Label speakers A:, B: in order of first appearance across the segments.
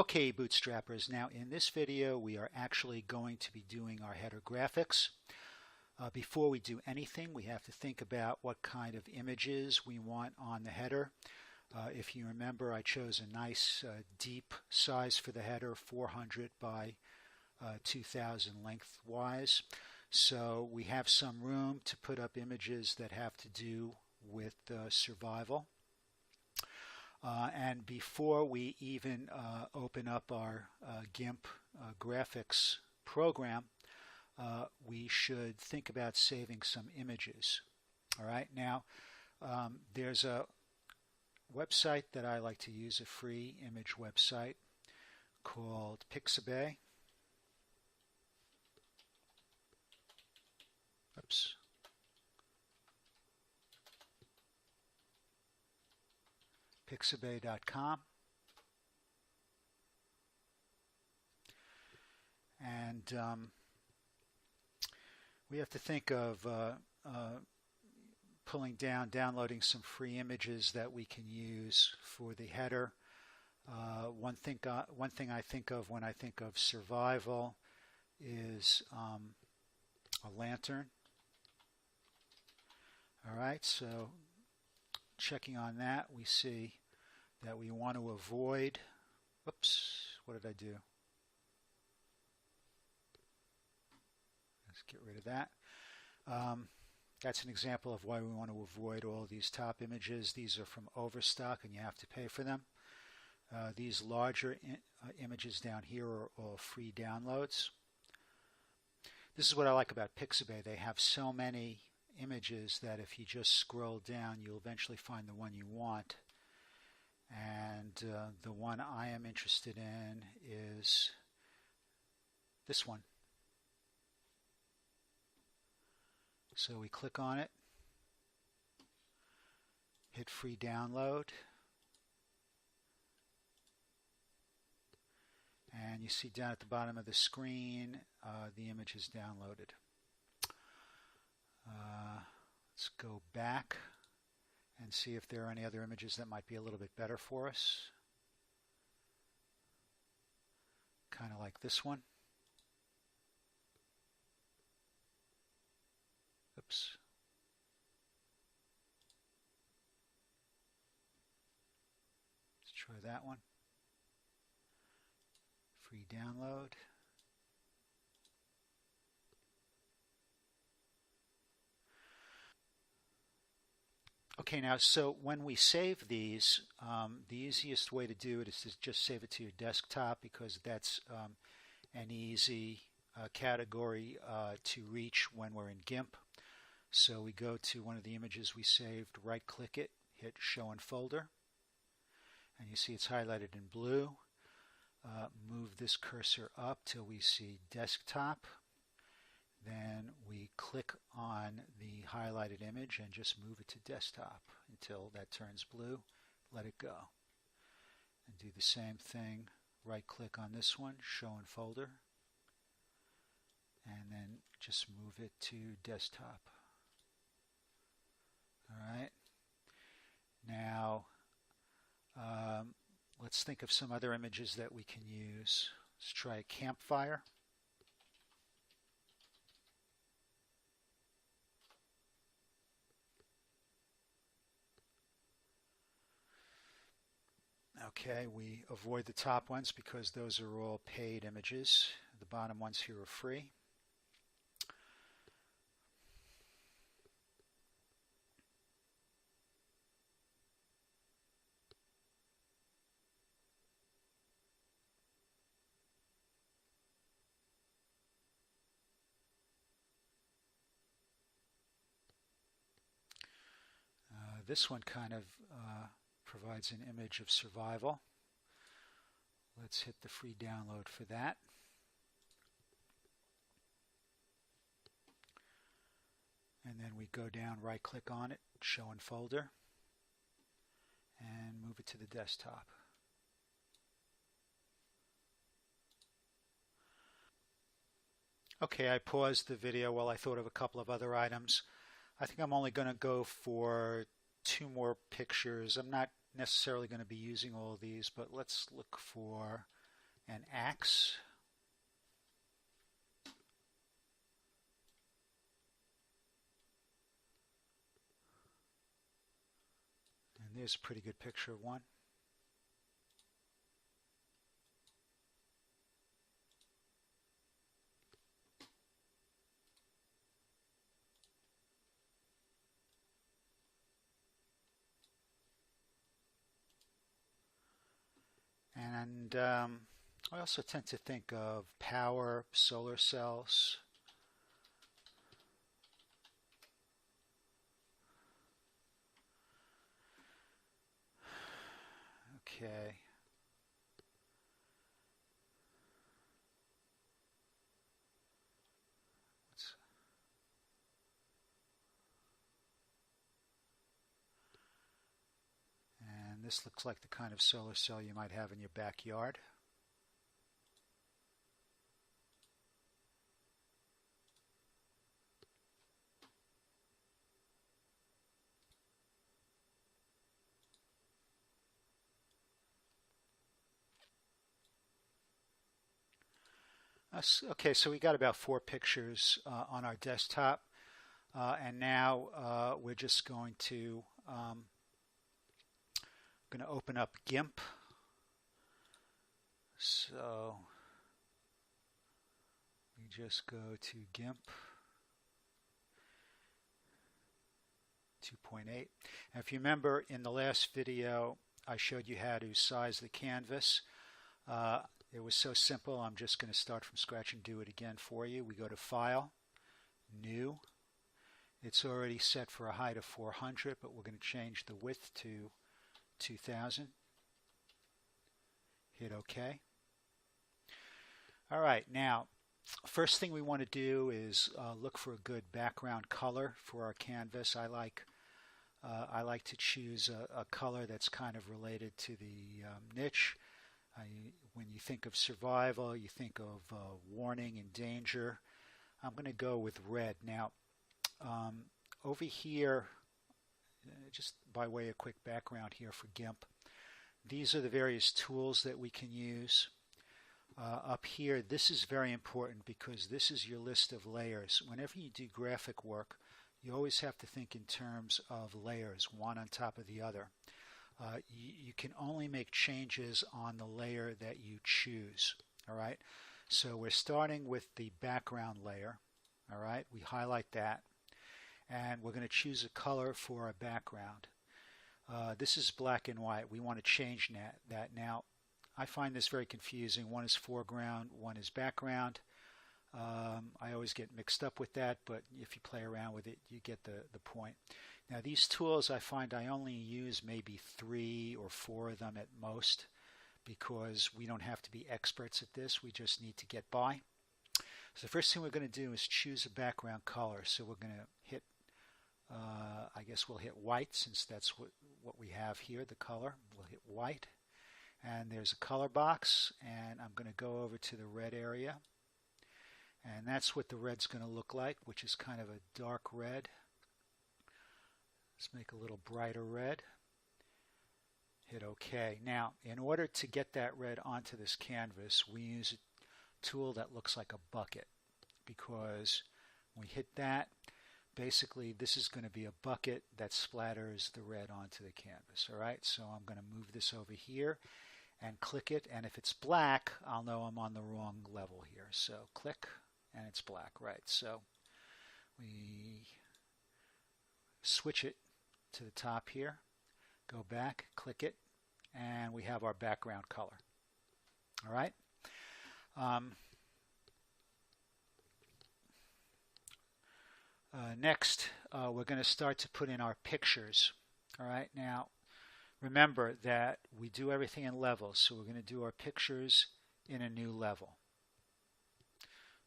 A: Okay, Bootstrappers, now in this video we are actually going to be doing our header graphics. Before we do anything, we have to think about what kind of images we want on the header. If you remember, I chose a nice deep size for the header, 400 by 2000 lengthwise. So we have some room to put up images that have to do with survival. And before we even open up our Gimp graphics program, we should think about saving some images. All right, now there's a website that I like to use, a free image website called Pixabay. Oops. Pixabay.com, and we have to think of downloading some free images that we can use for the header. One thing I think of when I think of survival is a lantern. All right, so checking on that, we see that we want to avoid, oops, what did I do? Let's get rid of that. That's an example of why we want to avoid all these top images. These are from Overstock and you have to pay for them. These larger images down here are all free downloads. This is what I like about Pixabay. They have so many images that if you just scroll down, you'll eventually find the one you want. And the one I am interested in is this one. So we click on it, hit free download, and you see down at the bottom of the screen the image is downloaded. Let's go back and see if there are any other images that might be a little bit better for us. Kind of like this one. Oops. Let's try that one. Free download. Okay, now so when we save these, the easiest way to do it is to just save it to your desktop, because that's an easy category to reach when we're in Gimp. So we go to one of the images we saved, right click it, hit show in folder, and you see it's highlighted in blue. Move this cursor up till we see desktop. Then we click on the highlighted image and just move it to desktop until that turns blue. Let it go. And do the same thing. Right click on this one, show in folder, and then just move it to desktop. All right. Now let's think of some other images that we can use. Let's try a campfire. Okay, we avoid the top ones because those are all paid images. The bottom ones here are free. This one kind of provides an image of survival. Let's hit the free download for that. And then we go down, right click on it, show in folder, and move it to the desktop. Okay, I paused the video while I thought of a couple of other items. I think I'm only going to go for 2 more pictures. I'm not necessarily going to be using all of these, but let's look for an axe. And there's a pretty good picture of one. And I also tend to think of power solar cells. Okay. And this looks like the kind of solar cell you might have in your backyard. Okay, so we got about 4 pictures on our desktop, and now we're just going to open up Gimp. So we just go to Gimp 2.8. And if you remember in the last video, I showed you how to size the canvas. It was so simple, I'm just going to start from scratch and do it again for you. We go to File, New. It's already set for a height of 400, but we're going to change the width to 2000. Hit OK. All right, now, first thing we want to do is look for a good background color for our canvas. I like to choose a color that's kind of related to the niche. When you think of survival, you think of warning and danger. I'm going to go with red. Now, over here, just by way of quick background here for GIMP, these are the various tools that we can use. Up here, this is very important because this is your list of layers. Whenever you do graphic work, you always have to think in terms of layers, one on top of the other. You can only make changes on the layer that you choose. All right, so we're starting with the background layer. All right, we highlight that, and we're going to choose a color for our background. This is black and white. We want to change that. Now, I find this very confusing. One is foreground, one is background. I always get mixed up with that, but if you play around with it, you get the point. Now, these tools, I find I only use maybe 3 or 4 of them at most because we don't have to be experts at this. We just need to get by. So the first thing we're going to do is choose a background color. So we're going to hit, I guess we'll hit white since that's what we have here, the color. We'll hit white. And there's a color box, and I'm going to go over to the red area. And that's what the red's going to look like, which is kind of a dark red. Let's make a little brighter red. Hit OK. Now, in order to get that red onto this canvas, we use a tool that looks like a bucket, because when we hit that, basically this is going to be a bucket that splatters the red onto the canvas. All right, so I'm going to move this over here and click it, and if it's black, I'll know I'm on the wrong level here. So click, and it's black, right? So we switch it to the top here, go back, click it, and we have our background color. All right. Next, we're going to start to put in our pictures. All right. Now, remember that we do everything in levels, so we're going to do our pictures in a new level.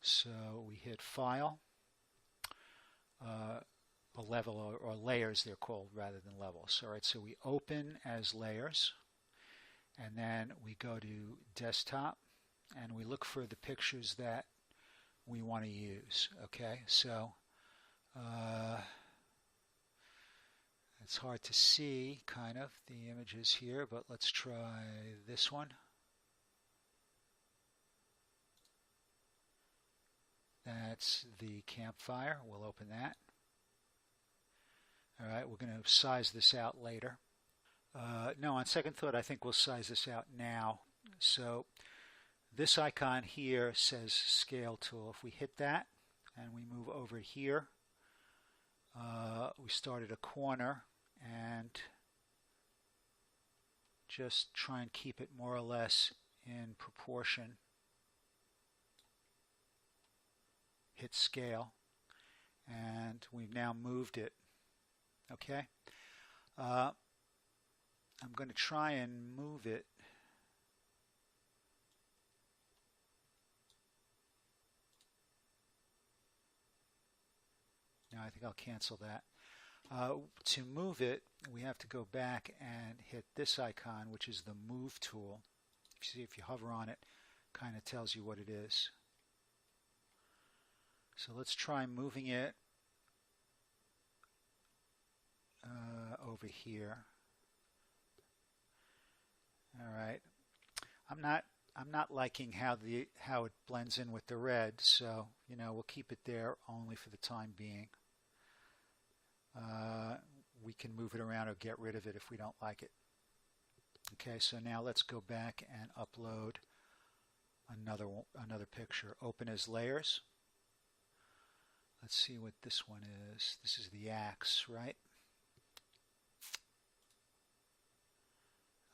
A: So we hit File, a level, or layers they're called rather than levels. All right, so we open as layers, and then we go to Desktop, and we look for the pictures that we want to use. Okay, so it's hard to see kind of the images here, but let's try this one. that's the campfire. We'll open that. All right, we're going to size this out later. No, on second thought, I think we'll size this out now. So this icon here says Scale Tool. If we hit that and we move over here, we start at a corner and just try and keep it more or less in proportion. Hit Scale, and we've now moved it. Okay. I'm going to try and move it. No, I think I'll cancel that. To move it, we have to go back and hit this icon, which is the Move tool. See, if you hover on it, kind of tells you what it is. So let's try moving it over here. All right. I'm not liking how it blends in with the red, so we'll keep it there only for the time being. We can move it around or get rid of it if we don't like it. Okay, so now let's go back and upload another picture. Open as layers. Let's see what this one is. This is the axe, right?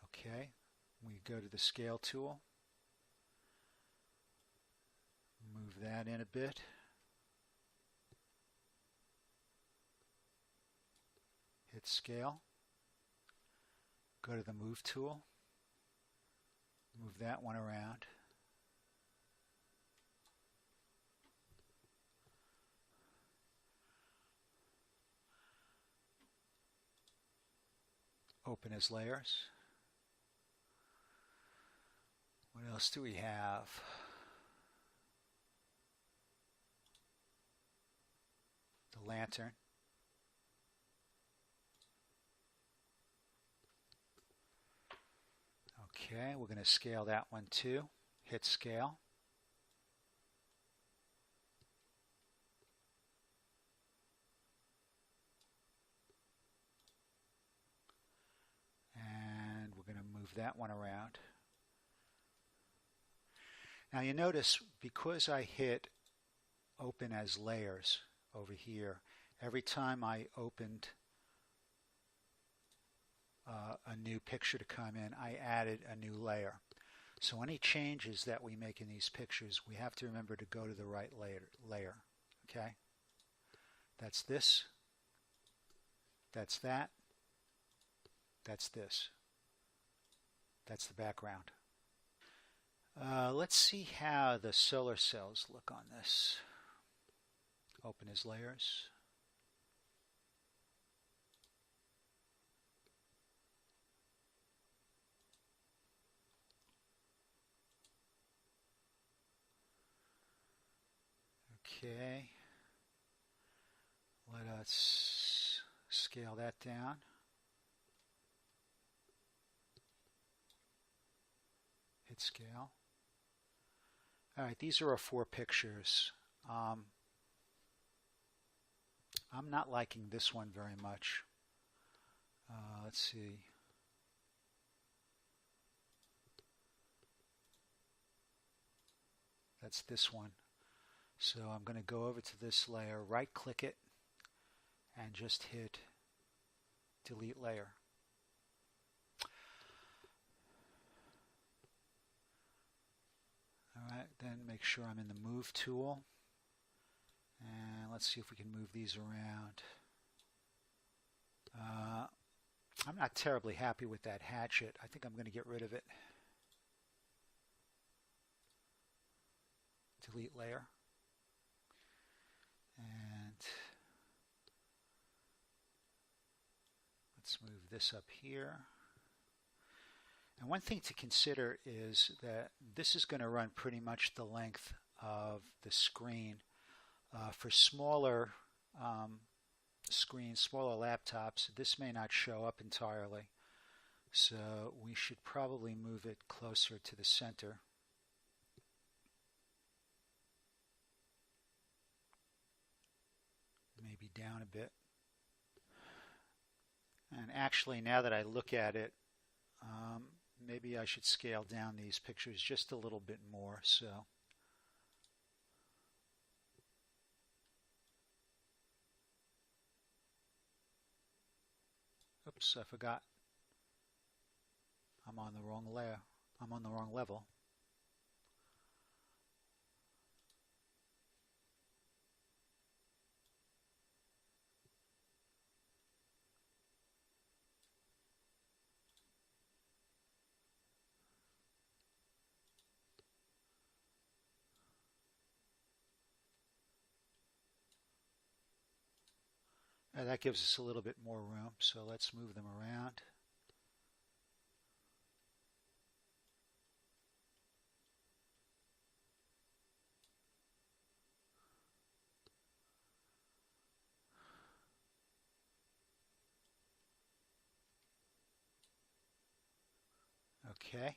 A: Okay, we go to the Scale tool. Move that in a bit. Hit Scale. Go to the Move tool. Move that one around. Open as layers. What else do we have? The lantern. Okay, we're going to scale that one too. Hit Scale. And we're going to move that one around. Now you notice, because I hit Open as Layers over here, every time I opened a new picture to come in, I added a new layer. So any changes that we make in these pictures, we have to remember to go to the right layer. Okay? That's this. That's that. That's this. That's the background. Let's see how the solar cells look on this. Open as layers. Okay. Let us scale that down. Hit Scale. All right, these are our 4 pictures. I'm not liking this one very much. Let's see. That's this one. So I'm going to go over to this layer, right-click it, and just hit Delete Layer. Alright, then make sure I'm in the Move tool. And let's see if we can move these around. I'm not terribly happy with that hatchet. I think I'm going to get rid of it. Delete Layer. And let's move this up here. And one thing to consider is that this is going to run pretty much the length of the screen. For smaller screens, smaller laptops, this may not show up entirely. So we should probably move it closer to the center. maybe down a bit. And actually, now that I look at it, maybe I should scale down these pictures just a little bit more. So, oops, I forgot. I'm on the wrong layer. I'm on the wrong level. That gives us a little bit more room, so let's move them around. Okay.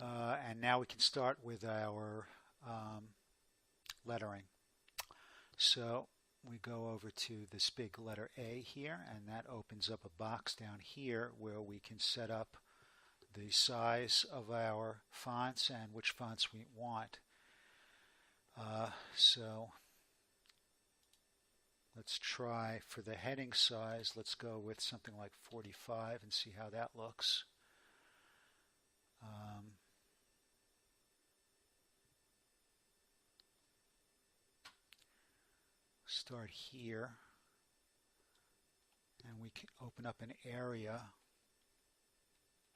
A: And now we can start with our lettering. So we go over to this big letter A here, and that opens up a box down here where we can set up the size of our fonts and which fonts we want. So let's try for the heading size, let's go with something like 45 and see how that looks. Start here, and we can open up an area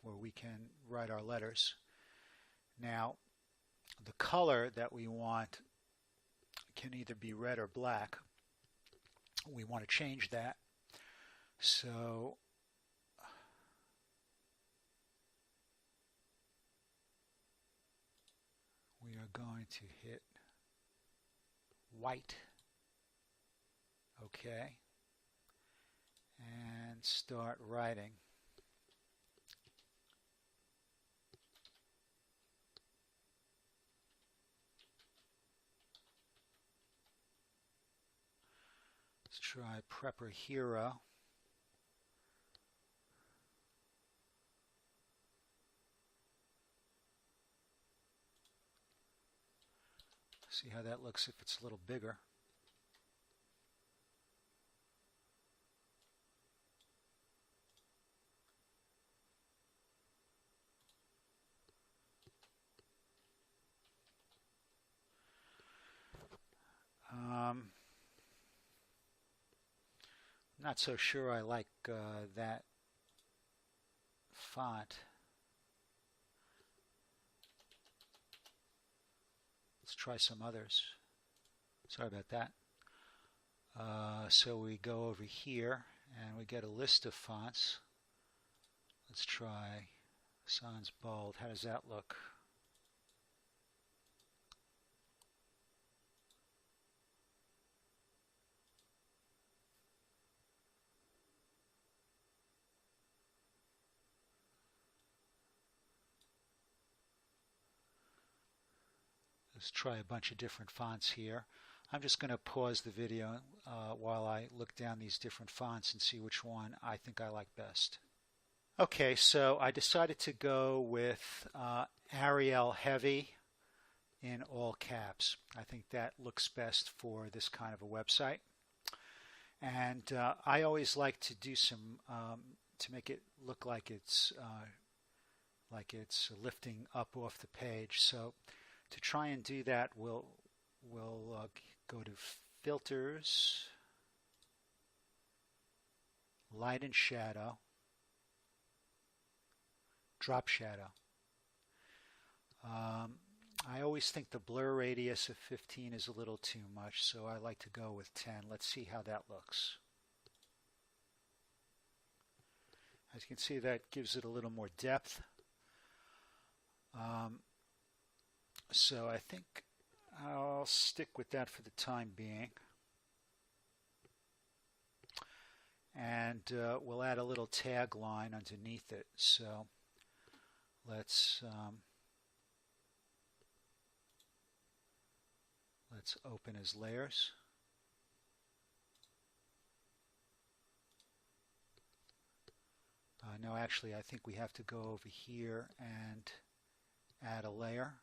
A: where we can write our letters. Now, the color that we want can either be red or black. We want to change that. So we are going to hit white. Okay. And start writing. Let's try Prepper Hero. See how that looks if it's a little bigger. Not so sure I like that font. Let's try some others. Sorry about that. So we go over here and we get a list of fonts. Let's try Sans Bold. How does that look? Let's try a bunch of different fonts here. I'm just going to pause the video while I look down these different fonts and see which one I think I like best. Okay, so I decided to go with Arial Heavy in all caps. I think that looks best for this kind of a website. And I always like to do some to make it look like it's lifting up off the page. So to try and do that, we'll go to Filters, Light and Shadow, Drop Shadow. I always think the blur radius of 15 is a little too much, so I like to go with 10. Let's see how that looks. As you can see, that gives it a little more depth. So I think I'll stick with that for the time being. And we'll add a little tagline underneath it. So let's open as layers. No, actually, I think we have to go over here and add a layer.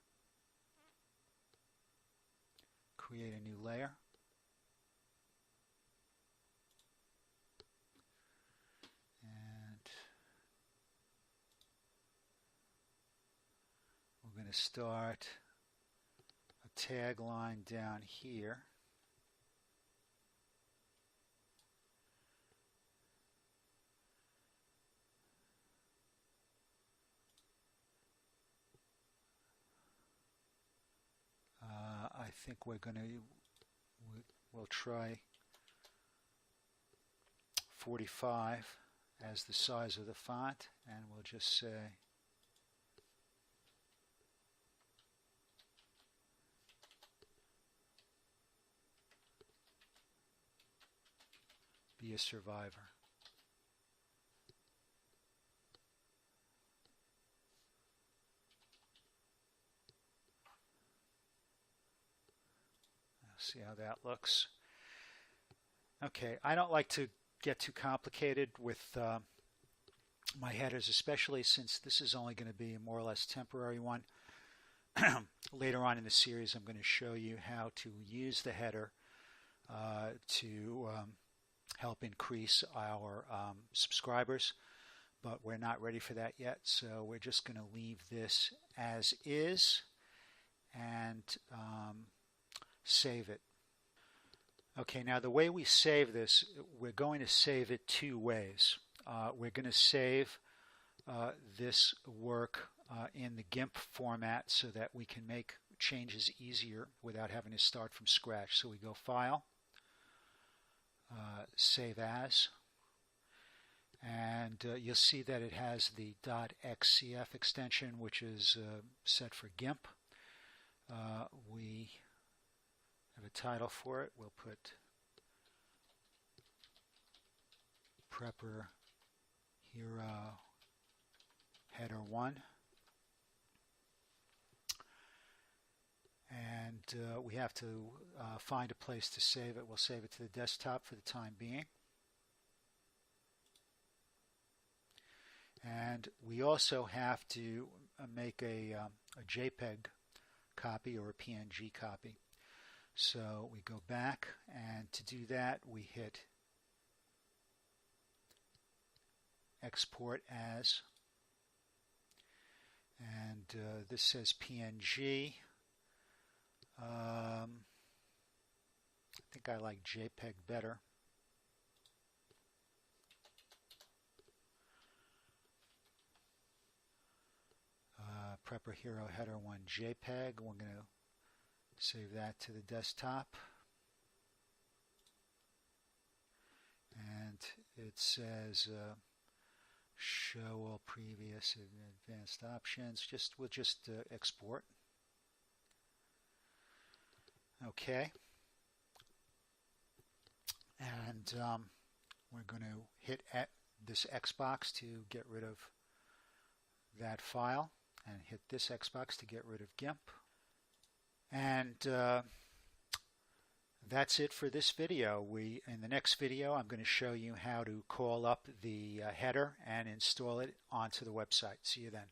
A: Create a new layer. And we're going to start a tagline down here. I think we'll try 45 as the size of the font, and we'll just say be a survivor. See how that looks. Okay, I don't like to get too complicated with my headers, especially since this is only going to be a more or less temporary one. Later on in the series, I'm going to show you how to use the header to help increase our subscribers, but we're not ready for that yet, so we're just going to leave this as is and save it. Okay, now the way we save this, we're going to save it two ways. We're going to save this work in the Gimp format so that we can make changes easier without having to start from scratch. So we go File, Save As, and you'll see that it has the .xcf extension, which is set for Gimp. We have a title for it. We'll put Prepper Hero Header 1. And we have to find a place to save it. We'll save it to the desktop for the time being. And we also have to make a JPEG copy or a PNG copy. So we go back, and to do that we hit Export As, and this says PNG. I think I like JPEG better. Prepper Hero Header 1 JPEG. We're going to save that to the desktop. And it says show all previous and advanced options. We'll just export. Okay. And we're going to hit this X box to get rid of that file, and hit this X box to get rid of Gimp. And that's it for this video. In the next video, I'm going to show you how to call up the header and install it onto the website. See you then.